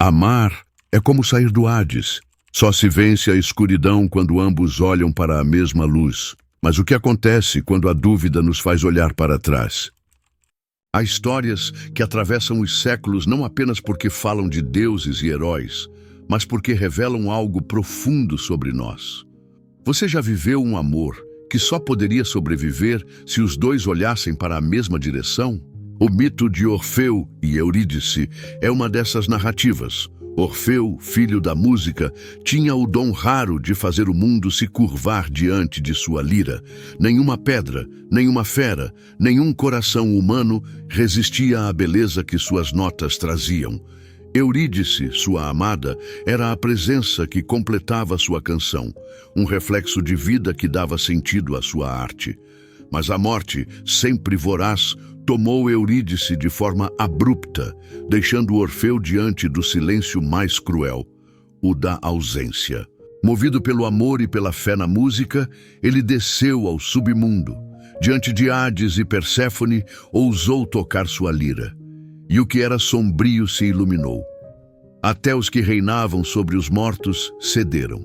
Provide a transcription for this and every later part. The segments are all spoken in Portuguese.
Amar é como sair do Hades. Só se vence a escuridão quando ambos olham para a mesma luz. Mas o que acontece quando a dúvida nos faz olhar para trás? Há histórias que atravessam os séculos não apenas porque falam de deuses e heróis, mas porque revelam algo profundo sobre nós. Você já viveu um amor que só poderia sobreviver se os dois olhassem para a mesma direção? O mito de Orfeu e Eurídice é uma dessas narrativas. Orfeu, filho da música, tinha o dom raro de fazer o mundo se curvar diante de sua lira. Nenhuma pedra, nenhuma fera, nenhum coração humano resistia à beleza que suas notas traziam. Eurídice, sua amada, era a presença que completava sua canção, um reflexo de vida que dava sentido à sua arte. Mas a morte, sempre voraz, tomou Eurídice de forma abrupta, deixando Orfeu diante do silêncio mais cruel, o da ausência. Movido pelo amor e pela fé na música, ele desceu ao submundo. Diante de Hades e Perséfone, ousou tocar sua lira. E o que era sombrio se iluminou. Até os que reinavam sobre os mortos cederam.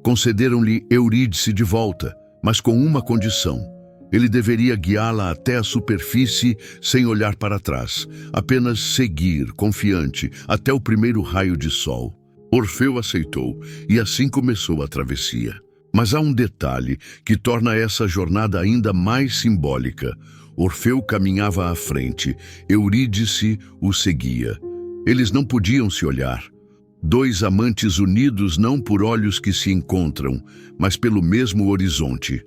Concederam-lhe Eurídice de volta, mas com uma condição. Ele deveria guiá-la até a superfície sem olhar para trás, apenas seguir, confiante, até o primeiro raio de sol. Orfeu aceitou, e assim começou a travessia. Mas há um detalhe que torna essa jornada ainda mais simbólica. Orfeu caminhava à frente, Eurídice o seguia. Eles não podiam se olhar. Dois amantes unidos não por olhos que se encontram, mas pelo mesmo horizonte.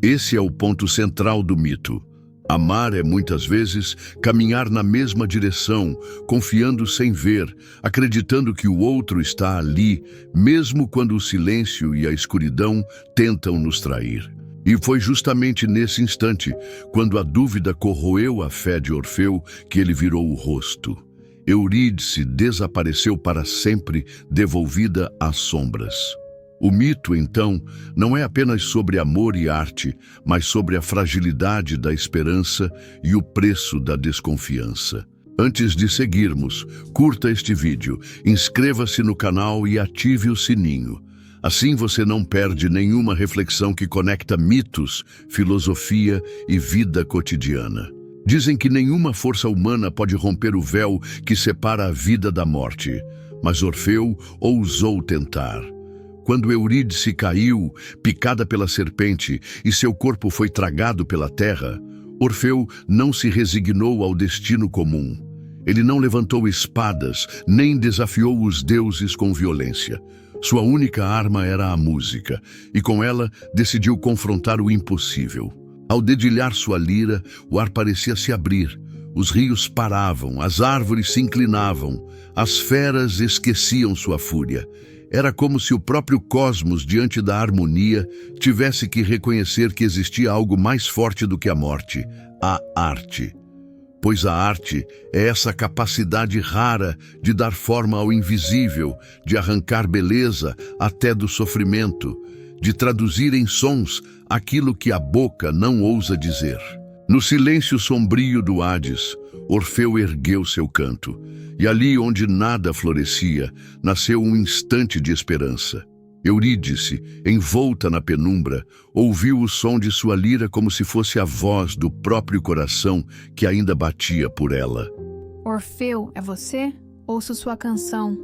Esse é o ponto central do mito. Amar é, muitas vezes, caminhar na mesma direção, confiando sem ver, acreditando que o outro está ali, mesmo quando o silêncio e a escuridão tentam nos trair. E foi justamente nesse instante, quando a dúvida corroeu a fé de Orfeu, que ele virou o rosto. Eurídice desapareceu para sempre, devolvida às sombras. O mito, então, não é apenas sobre amor e arte, mas sobre a fragilidade da esperança e o preço da desconfiança. Antes de seguirmos, curta este vídeo, inscreva-se no canal e ative o sininho. Assim você não perde nenhuma reflexão que conecta mitos, filosofia e vida cotidiana. Dizem que nenhuma força humana pode romper o véu que separa a vida da morte, mas Orfeu ousou tentar. Quando Eurídice caiu, picada pela serpente, e seu corpo foi tragado pela terra, Orfeu não se resignou ao destino comum. Ele não levantou espadas, nem desafiou os deuses com violência. Sua única arma era a música, e com ela decidiu confrontar o impossível. Ao dedilhar sua lira, o ar parecia se abrir. Os rios paravam, as árvores se inclinavam, as feras esqueciam sua fúria. Era como se o próprio cosmos, diante da harmonia, tivesse que reconhecer que existia algo mais forte do que a morte, a arte. Pois a arte é essa capacidade rara de dar forma ao invisível, de arrancar beleza até do sofrimento, de traduzir em sons aquilo que a boca não ousa dizer. No silêncio sombrio do Hades, Orfeu ergueu seu canto, e ali onde nada florescia, nasceu um instante de esperança. Eurídice, envolta na penumbra, ouviu o som de sua lira como se fosse a voz do próprio coração que ainda batia por ela. Orfeu, é você? Ouço sua canção.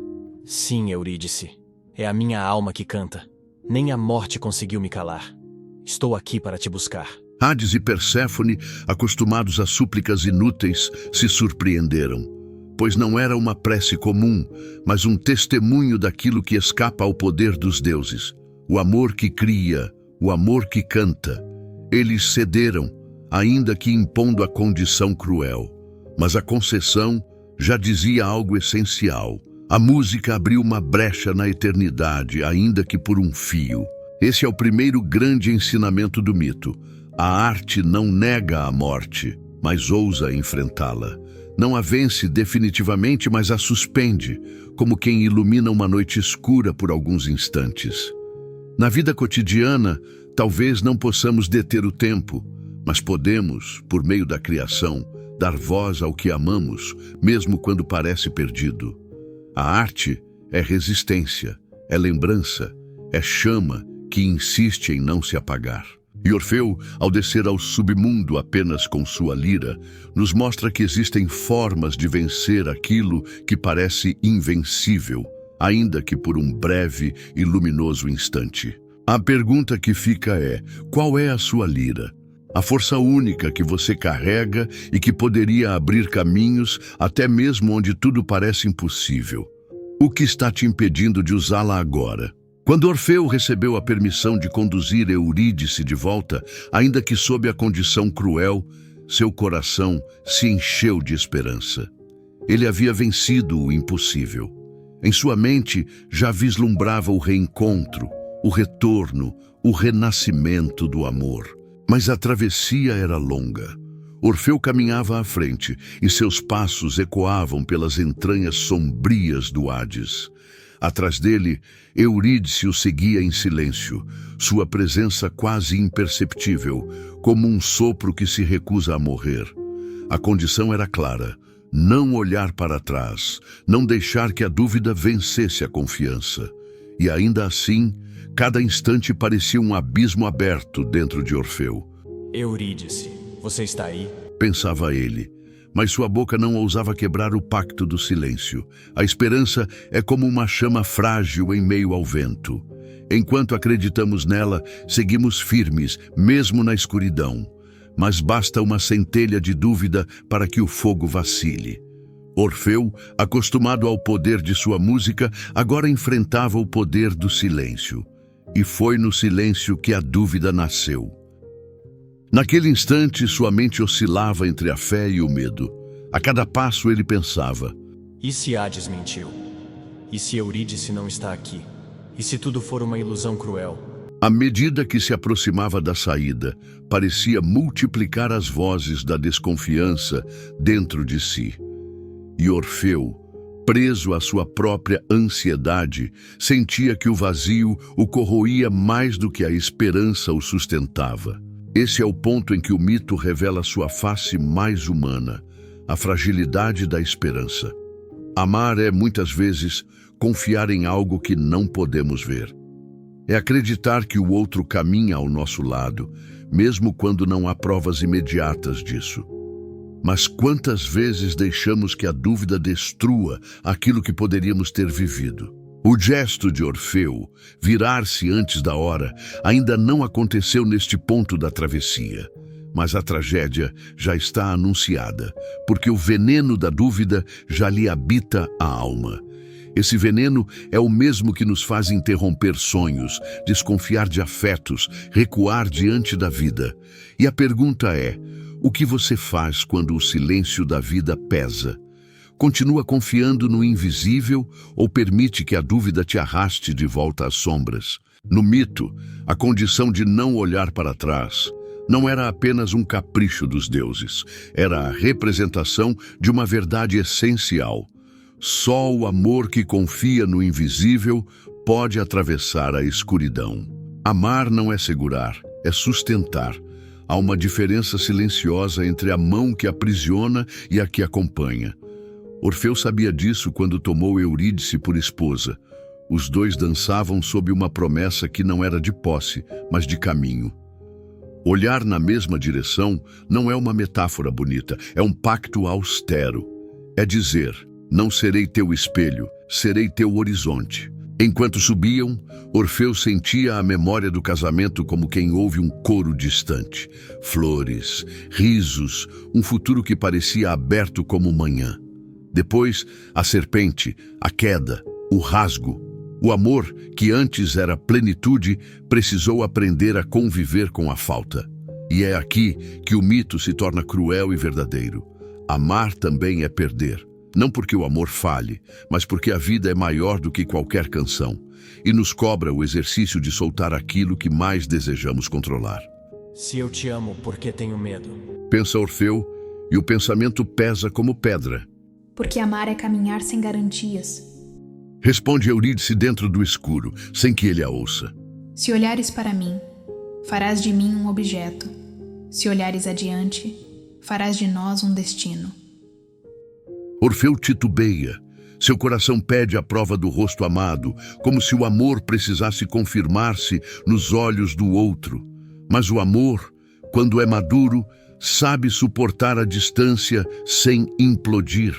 Sim, Eurídice. É a minha alma que canta. Nem a morte conseguiu me calar. Estou aqui para te buscar. Hades e Perséfone, acostumados a súplicas inúteis, se surpreenderam. Pois não era uma prece comum, mas um testemunho daquilo que escapa ao poder dos deuses. O amor que cria, o amor que canta. Eles cederam, ainda que impondo a condição cruel. Mas a concessão já dizia algo essencial. A música abriu uma brecha na eternidade, ainda que por um fio. Esse é o primeiro grande ensinamento do mito. A arte não nega a morte, mas ousa enfrentá-la. Não a vence definitivamente, mas a suspende, como quem ilumina uma noite escura por alguns instantes. Na vida cotidiana, talvez não possamos deter o tempo, mas podemos, por meio da criação, dar voz ao que amamos, mesmo quando parece perdido. A arte é resistência, é lembrança, é chama que insiste em não se apagar. E Orfeu, ao descer ao submundo apenas com sua lira, nos mostra que existem formas de vencer aquilo que parece invencível, ainda que por um breve e luminoso instante. A pergunta que fica é: qual é a sua lira? A força única que você carrega e que poderia abrir caminhos até mesmo onde tudo parece impossível. O que está te impedindo de usá-la agora? Quando Orfeu recebeu a permissão de conduzir Eurídice de volta, ainda que sob a condição cruel, seu coração se encheu de esperança. Ele havia vencido o impossível. Em sua mente já vislumbrava o reencontro, o retorno, o renascimento do amor. Mas a travessia era longa. Orfeu caminhava à frente e seus passos ecoavam pelas entranhas sombrias do Hades. Atrás dele, Eurídice o seguia em silêncio, sua presença quase imperceptível, como um sopro que se recusa a morrer. A condição era clara: não olhar para trás, não deixar que a dúvida vencesse a confiança. E ainda assim, cada instante parecia um abismo aberto dentro de Orfeu. Eurídice, você está aí? Pensava ele, mas sua boca não ousava quebrar o pacto do silêncio. A esperança é como uma chama frágil em meio ao vento. Enquanto acreditamos nela, seguimos firmes, mesmo na escuridão. Mas basta uma centelha de dúvida para que o fogo vacile. Orfeu, acostumado ao poder de sua música, agora enfrentava o poder do silêncio. E foi no silêncio que a dúvida nasceu. Naquele instante, sua mente oscilava entre a fé e o medo. A cada passo ele pensava: e se Hades mentiu? E se Eurídice não está aqui? E se tudo for uma ilusão cruel? À medida que se aproximava da saída, parecia multiplicar as vozes da desconfiança dentro de si. E Orfeu, preso à sua própria ansiedade, sentia que o vazio o corroía mais do que a esperança o sustentava. Esse é o ponto em que o mito revela sua face mais humana, a fragilidade da esperança. Amar é, muitas vezes, confiar em algo que não podemos ver. É acreditar que o outro caminha ao nosso lado, mesmo quando não há provas imediatas disso. Mas quantas vezes deixamos que a dúvida destrua aquilo que poderíamos ter vivido? O gesto de Orfeu, virar-se antes da hora, ainda não aconteceu neste ponto da travessia. Mas a tragédia já está anunciada, porque o veneno da dúvida já lhe habita a alma. Esse veneno é o mesmo que nos faz interromper sonhos, desconfiar de afetos, recuar diante da vida. E a pergunta é: o que você faz quando o silêncio da vida pesa? Continua confiando no invisível ou permite que a dúvida te arraste de volta às sombras? No mito, a condição de não olhar para trás não era apenas um capricho dos deuses, era a representação de uma verdade essencial. Só o amor que confia no invisível pode atravessar a escuridão. Amar não é segurar, é sustentar. Há uma diferença silenciosa entre a mão que aprisiona e a que acompanha. Orfeu sabia disso quando tomou Eurídice por esposa. Os dois dançavam sob uma promessa que não era de posse, mas de caminho. Olhar na mesma direção não é uma metáfora bonita, é um pacto austero. É dizer: não serei teu espelho, serei teu horizonte. Enquanto subiam, Orfeu sentia a memória do casamento como quem ouve um coro distante. Flores, risos, um futuro que parecia aberto como manhã. Depois, a serpente, a queda, o rasgo. O amor, que antes era plenitude, precisou aprender a conviver com a falta. E é aqui que o mito se torna cruel e verdadeiro. Amar também é perder. Não porque o amor falhe, mas porque a vida é maior do que qualquer canção e nos cobra o exercício de soltar aquilo que mais desejamos controlar. Se eu te amo, por que tenho medo? Pensa Orfeu, e o pensamento pesa como pedra. Porque amar é caminhar sem garantias. Responde Eurídice dentro do escuro, sem que ele a ouça. Se olhares para mim, farás de mim um objeto. Se olhares adiante, farás de nós um destino. Orfeu titubeia, Seu coração pede a prova do rosto amado, como se o amor precisasse confirmar-se nos olhos do outro. Mas o amor, quando é maduro, sabe suportar a distância sem implodir.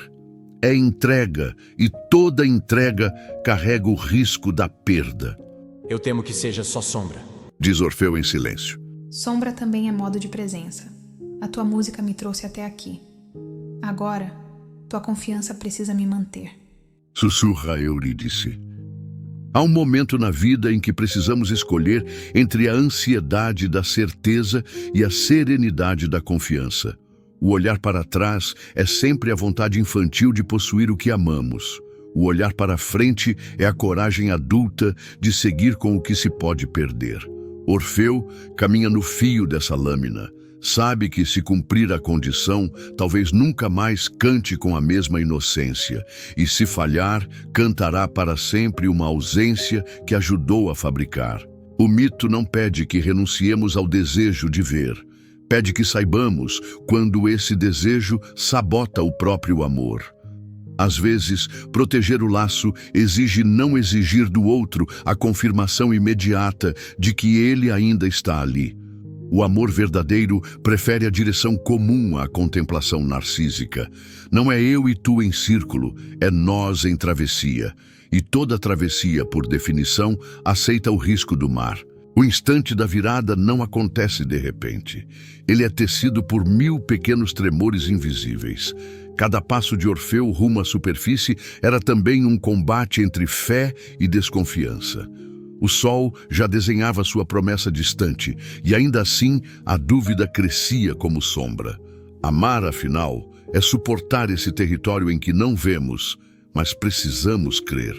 É entrega, e toda entrega carrega o risco da perda. Eu temo que seja só sombra. Diz Orfeu em silêncio. Sombra também é modo de presença. A tua música me trouxe até aqui. Agora, tua confiança precisa me manter. Sussurra Eurídice. Há um momento na vida em que precisamos escolher entre a ansiedade da certeza e a serenidade da confiança. O olhar para trás é sempre a vontade infantil de possuir o que amamos. O olhar para frente é a coragem adulta de seguir com o que se pode perder. Orfeu caminha no fio dessa lâmina. Sabe que, se cumprir a condição, talvez nunca mais cante com a mesma inocência. E, se falhar, cantará para sempre uma ausência que ajudou a fabricar. O mito não pede que renunciemos ao desejo de ver. Pede que saibamos quando esse desejo sabota o próprio amor. Às vezes, proteger o laço exige não exigir do outro a confirmação imediata de que ele ainda está ali. O amor verdadeiro prefere a direção comum à contemplação narcísica. Não é eu e tu em círculo, é nós em travessia. E toda travessia, por definição, aceita o risco do mar. O instante da virada não acontece de repente. Ele é tecido por 1000 pequenos tremores invisíveis. Cada passo de Orfeu rumo à superfície era também um combate entre fé e desconfiança. O sol já desenhava sua promessa distante, e ainda assim a dúvida crescia como sombra. Amar, afinal, é suportar esse território em que não vemos, mas precisamos crer.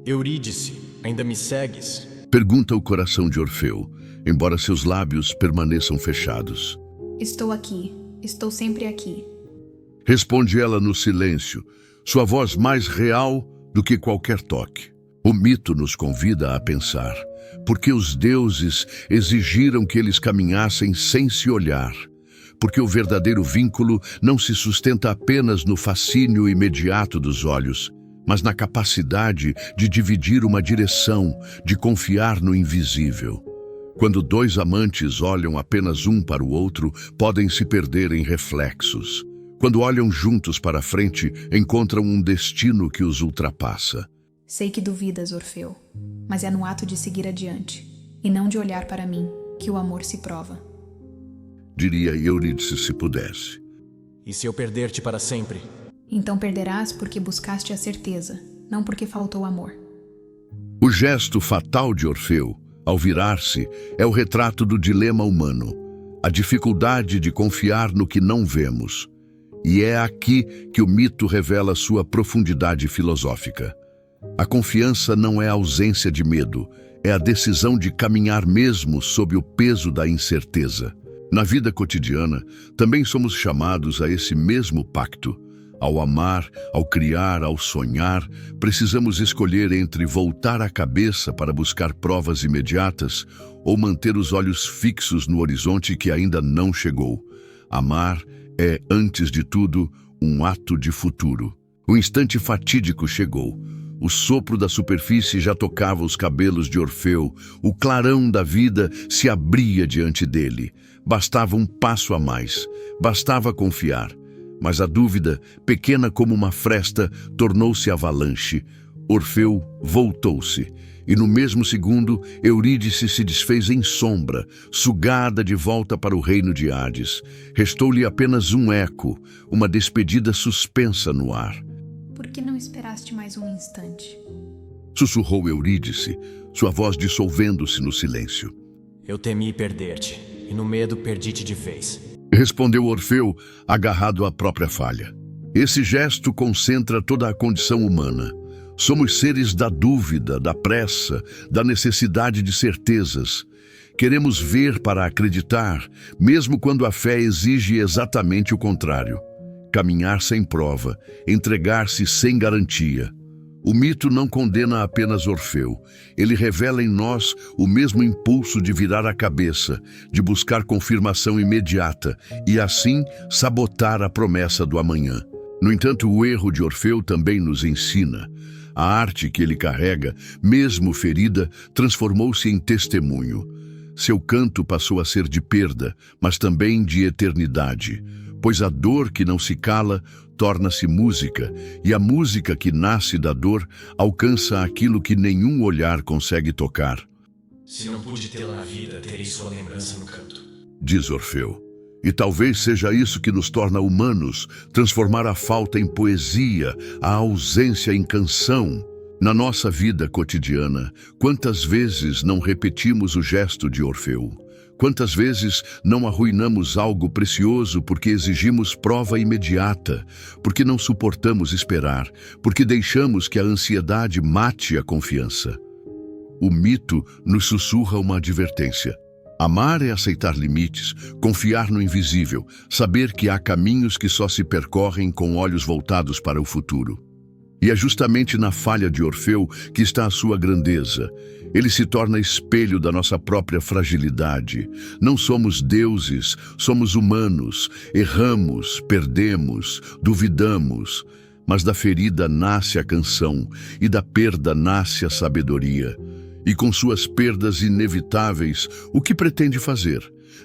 Eurídice, ainda me segues? Pergunta o coração de Orfeu, embora seus lábios permaneçam fechados. Estou aqui. Estou sempre aqui. Responde ela no silêncio, sua voz mais real do que qualquer toque. O mito nos convida a pensar, porque os deuses exigiram que eles caminhassem sem se olhar, porque o verdadeiro vínculo não se sustenta apenas no fascínio imediato dos olhos, mas na capacidade de dividir uma direção, de confiar no invisível. Quando dois amantes olham apenas um para o outro, podem se perder em reflexos. Quando olham juntos para a frente, encontram um destino que os ultrapassa. Sei que duvidas, Orfeu, mas é no ato de seguir adiante, e não de olhar para mim, que o amor se prova. Diria Eurídice se pudesse. E se eu perder-te para sempre? Então perderás porque buscaste a certeza, não porque faltou amor. O gesto fatal de Orfeu, ao virar-se, é o retrato do dilema humano, a dificuldade de confiar no que não vemos. E é aqui que o mito revela sua profundidade filosófica. A confiança não é a ausência de medo, é a decisão de caminhar mesmo sob o peso da incerteza. Na vida cotidiana, também somos chamados a esse mesmo pacto. Ao amar, ao criar, ao sonhar, precisamos escolher entre voltar a cabeça para buscar provas imediatas ou manter os olhos fixos no horizonte que ainda não chegou. Amar é, antes de tudo, um ato de futuro. O instante fatídico chegou. O sopro da superfície já tocava os cabelos de Orfeu, o clarão da vida se abria diante dele. Bastava um passo a mais, bastava confiar. Mas a dúvida, pequena como uma fresta, tornou-se avalanche. Orfeu voltou-se, e no mesmo segundo, Eurídice se desfez em sombra, sugada de volta para o reino de Hades. Restou-lhe apenas um eco, uma despedida suspensa no ar. Por que não esperaste mais um instante? Sussurrou Eurídice, sua voz dissolvendo-se no silêncio. Eu temi perder-te, e no medo perdi-te de vez. Respondeu Orfeu, agarrado à própria falha. Esse gesto concentra toda a condição humana. Somos seres da dúvida, da pressa, da necessidade de certezas. Queremos ver para acreditar, mesmo quando a fé exige exatamente o contrário. Caminhar sem prova, entregar-se sem garantia. O mito não condena apenas Orfeu. Ele revela em nós o mesmo impulso de virar a cabeça, de buscar confirmação imediata e, assim, sabotar a promessa do amanhã. No entanto, o erro de Orfeu também nos ensina. A arte que ele carrega, mesmo ferida, transformou-se em testemunho. Seu canto passou a ser de perda, mas também de eternidade, pois a dor que não se cala torna-se música, e a música que nasce da dor alcança aquilo que nenhum olhar consegue tocar. Se não pude tê-la na vida, terei sua lembrança no canto. Diz Orfeu. E talvez seja isso que nos torna humanos, transformar a falta em poesia, a ausência em canção. Na nossa vida cotidiana, quantas vezes não repetimos o gesto de Orfeu? Quantas vezes não arruinamos algo precioso porque exigimos prova imediata, porque não suportamos esperar, porque deixamos que a ansiedade mate a confiança? O mito nos sussurra uma advertência. Amar é aceitar limites, confiar no invisível, saber que há caminhos que só se percorrem com olhos voltados para o futuro. E é justamente na falha de Orfeu que está a sua grandeza. Ele se torna espelho da nossa própria fragilidade. Não somos deuses, somos humanos. Erramos, perdemos, duvidamos. Mas da ferida nasce a canção, e da perda nasce a sabedoria. E com suas perdas inevitáveis, o que pretende fazer?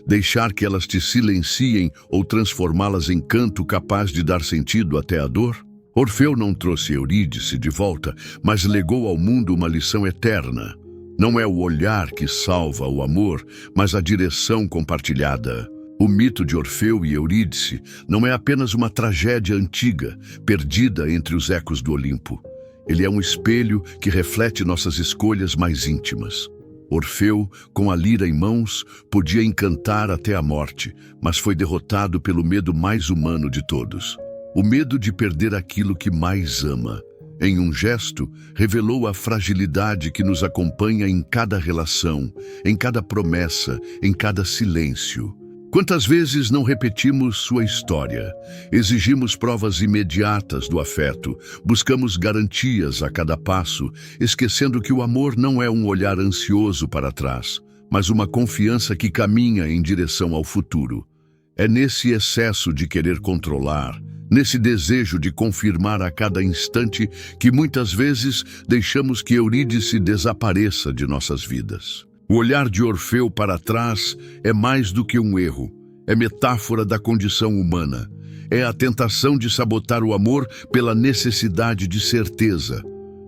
Deixar que elas te silenciem ou transformá-las em canto capaz de dar sentido até à dor? Orfeu não trouxe Eurídice de volta, mas legou ao mundo uma lição eterna. Não é o olhar que salva o amor, mas a direção compartilhada. O mito de Orfeu e Eurídice não é apenas uma tragédia antiga, perdida entre os ecos do Olimpo. Ele é um espelho que reflete nossas escolhas mais íntimas. Orfeu, com a lira em mãos, podia encantar até a morte, mas foi derrotado pelo medo mais humano de todos. O medo de perder aquilo que mais ama. Em um gesto, revelou a fragilidade que nos acompanha em cada relação, em cada promessa, em cada silêncio. Quantas vezes não repetimos sua história? Exigimos provas imediatas do afeto, buscamos garantias a cada passo, esquecendo que o amor não é um olhar ansioso para trás, mas uma confiança que caminha em direção ao futuro. É nesse excesso de querer controlar, nesse desejo de confirmar a cada instante, que muitas vezes deixamos que Eurídice desapareça de nossas vidas. O olhar de Orfeu para trás é mais do que um erro, é metáfora da condição humana. É a tentação de sabotar o amor pela necessidade de certeza.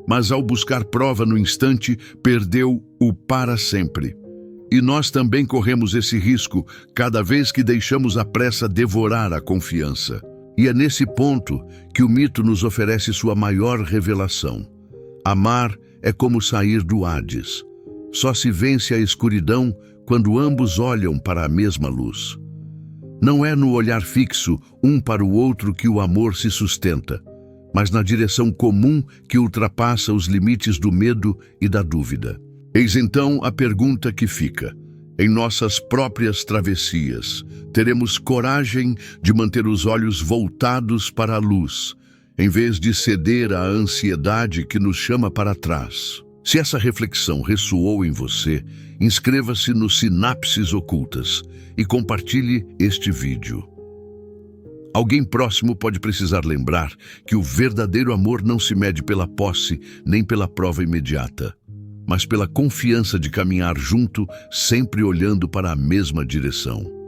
Mas ao buscar prova no instante, perdeu o para sempre. E nós também corremos esse risco cada vez que deixamos a pressa devorar a confiança. E é nesse ponto que o mito nos oferece sua maior revelação. Amar é como sair do Hades. Só se vence a escuridão quando ambos olham para a mesma luz. Não é no olhar fixo um para o outro que o amor se sustenta, mas na direção comum que ultrapassa os limites do medo e da dúvida. Eis então a pergunta que fica. Em nossas próprias travessias, teremos coragem de manter os olhos voltados para a luz, em vez de ceder à ansiedade que nos chama para trás? Se essa reflexão ressoou em você, inscreva-se no Sinapses Ocultas e compartilhe este vídeo. Alguém próximo pode precisar lembrar que o verdadeiro amor não se mede pela posse nem pela prova imediata, mas pela confiança de caminhar junto, sempre olhando para a mesma direção.